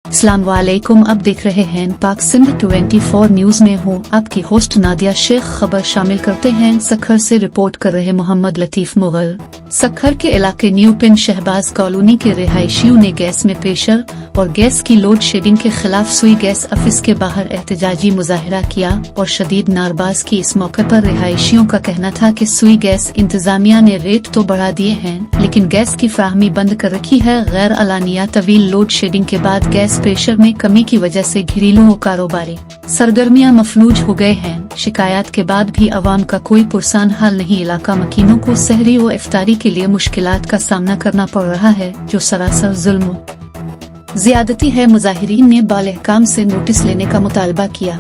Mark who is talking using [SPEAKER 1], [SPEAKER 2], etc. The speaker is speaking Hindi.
[SPEAKER 1] अस्सलाम वालेकुम। अब देख रहे हैं पाक सिंध 24 न्यूज में हूँ आपकी होस्ट नादिया शेख। खबर शामिल करते हैं सखर से रिपोर्ट कर रहे मोहम्मद लतीफ मुगल। सखर के इलाके न्यू पिन शहबाज कॉलोनी के रिहायशियों ने गैस में प्रेशर और गैस की लोड शेडिंग के खिलाफ सुई गैस ऑफिस के बाहर एहतजाजी मुजाहिरा किया और शदीद नारबाज की। इस मौके पर रिहायशियों का कहना था कि सुई गैस इंतजामिया ने रेट तो बढ़ा दिए हैं लेकिन गैस की फ्राहमी बंद कर रखी है। गैर अलानिया तवील लोड शेडिंग के बाद गैस प्रेशर में कमी की वजह से घरेलू और कारोबारी सरगर्मियां मफलूज हो गए हैं। शिकायत के बाद भी आवाम का कोई पुरसान हाल नहीं। इलाका मकीनों को सहरी और इफ्तारी के लिए मुश्किलात का सामना करना पड़ रहा है जो सरासर जुल्म ज्यादती है। मुजाहिरीन ने बाल-ए-हकाम से नोटिस लेने का मुतालबा किया।